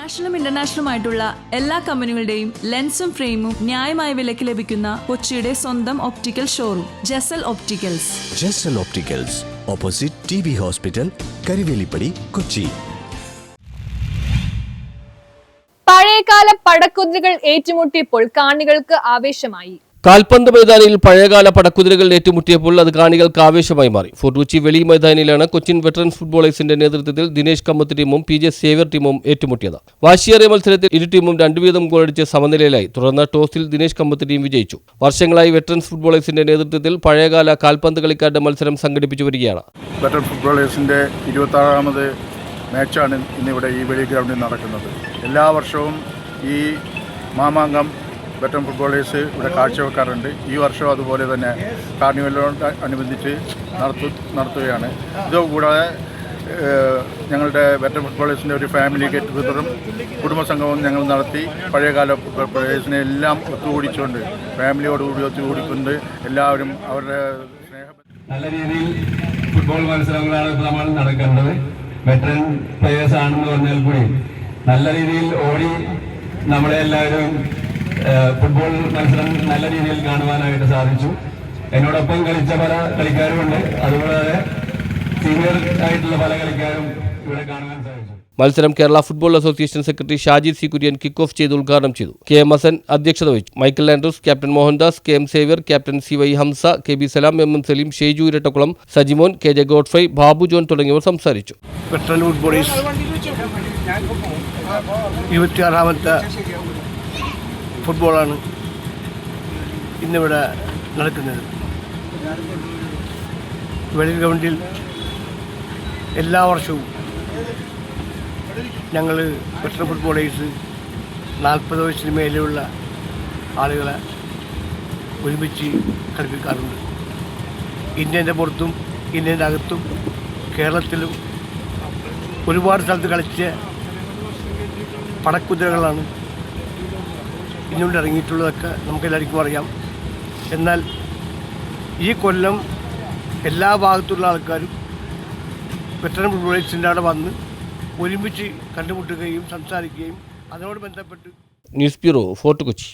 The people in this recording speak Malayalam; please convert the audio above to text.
നാഷണലും ഇന്റർനാഷണലുമായിട്ടുള്ള എല്ലാ കമ്പനികളുടെയും ലെൻസും ഫ്രെയിമും ന്യായമായ വിലയ്ക്ക് ലഭിക്കുന്ന കൊച്ചിയുടെ സ്വന്തം optical showroom Jesal opticals. Jesal opticals, opposite TB hospital, Karivelippady, Kochi. പഴയകാല പടക്കുതിരകൾ ഏറ്റുമുട്ടിയപ്പോൾ കാണികൾക്ക് ആവേശമായി. കാൽപന്ത് മൈതാനിയിൽ പഴയകാല പടക്കുതിരകൾ ഏറ്റുമുട്ടിയപ്പോൾ അത് കാണികൾക്ക് ആവേശമായി മാറി. ഫോർട്ട് കൊച്ചി വെളി മൈതാനിയിലാണ് കൊച്ചിൻ വെറ്ററൻസ് ഫുട്ബോളേഴ്സിന്റെ നേതൃത്വത്തിൽ ദിനേശ് കമ്മത്ത് ടീമും PJ സേവ്യർ ടീമും ഏറ്റുമുട്ടിയത്. വാശിയേറിയ മത്സരത്തിൽ ഇരു ടീമും 2 വീതം ഗോളടിച്ച് സമനിലയിലായി. തുടർന്ന് ടോസിൽ ദിനേശ് കമ്മത്ത് ടീം വിജയിച്ചു. വർഷങ്ങളായി വെറ്ററൻസ് ഫുട്ബോളേഴ്സിന്റെ നേതൃത്വത്തിൽ പഴയകാല കാൽപന്ത് കളിക്കാരുടെ മത്സരം സംഘടിപ്പിച്ചു വരികയാണ്. വെറ്ററൻ ഫുട്ബോളേഴ്സിന്റെ 26ാമത് മാച്ചാണ് ഇന്നിവിടെ ഈ വെളി ഗ്രൗണ്ടിൽ നടക്കുന്നത്. എല്ലാ വർഷവും ഈ മാമാങ്കം വെറ്ററൻ ഫുട്ബോളേഴ്സ് ഇവിടെ കാഴ്ചവെക്കാറുണ്ട്. ഈ വർഷം അതുപോലെ തന്നെ കാർണിവലിനോട് അനുബന്ധിച്ച് നടത്തുകയാണ്. ഇതുകൂടാതെ ഞങ്ങളുടെ വെറ്ററൻ ഫുട്ബോളേഴ്സിൻ്റെ ഒരു ഫാമിലി ഗെറ്റ് ടുഗദറും കുടുംബസംഗമവും ഞങ്ങൾ നടത്തി പഴയകാല പ്ലേയേഴ്സിനെ എല്ലാം ഒത്തുകൂടിച്ചുകൊണ്ട് ഫാമിലിയോടുകൂടി ഒത്തുകൂടിക്കൊണ്ട് എല്ലാവരും അവരുടെ സ്നേഹം നല്ല രീതിയിൽ ഫുട്ബോൾ മത്സരങ്ങളാണ് ഇപ്പോൾ നമ്മൾ നടക്കേണ്ടത്. വെറ്ററൻ പ്ലേയേഴ്സ് ആണെന്ന് പറഞ്ഞാൽ കൂടി നല്ല രീതിയിൽ ഓടി നമ്മളെ എല്ലാവരും ഫുട്ബോൾ മത്സരം നല്ല രീതിയിൽ കാണുവാനായിട്ട് സാധിച്ചു. എന്നോടൊപ്പം കളിച്ച പല കളിക്കാരുമുണ്ട്, അതുപോലെ സീനിയർ ആയിട്ടുള്ള പല കളിക്കാരും ഇവിടെ കാണുവാൻ സാധിച്ചു. മത്സരം Kerala football association secretary Shaji C Kurian kick off ചെയ്ത് ഉദ്ഘാടനം ചെയ്തു. KM ഹസൻ അധ്യക്ഷത വഹിച്ചു. Michael Andrews, captain Mohandas, KM Xavier, captain CY Hamsa, KB Salam, MM Saleem, Sheju Irattakulam, Sajimon, KJ Godfrey, Babu John തുടങ്ങിയവർ സംസാരിച്ചു. വെറ്ററൻ ഫുട്ബോളേഴ്സ് 26ാമത്തെ ഫുട്ബോളാണ് ഇന്നിവിടെ നടക്കുന്നത്. വെളി ഗ്രൗണ്ടിൽ എല്ലാ വർഷവും ഞങ്ങൾ വെറ്ററൻ ഫുട്ബോളേഴ്സ് 40 വയസ്സിന് മേലെയുള്ള ആളുകളെ ഒരുമിച്ച് കളിപ്പിക്കാറുണ്ട്. ഇന്ത്യൻ്റെ പുറത്തും ഇന്ത്യൻ്റെ അകത്തും കേരളത്തിലും ഒരുപാട് സ്ഥലത്ത് കളിച്ച പടക്കുതിരകളാണ് ഇന്നുകൊണ്ട് ഇറങ്ങിയിട്ടുള്ളതൊക്കെ നമുക്കെല്ലാവർക്കും അറിയാം. എന്നാൽ ഈ കൊല്ലം എല്ലാ ഭാഗത്തുള്ള ആൾക്കാരും വെറ്ററൻ ഫുട്ബോളേഴ്സിൻ്റെ അവിടെ വന്ന് ഒരുമിച്ച് കണ്ടുമുട്ടുകയും സംസാരിക്കുകയും അതിനോട് ബന്ധപ്പെട്ട് ന്യൂസ് ബ്യൂറോ, ഫോർട്ട് കൊച്ചി.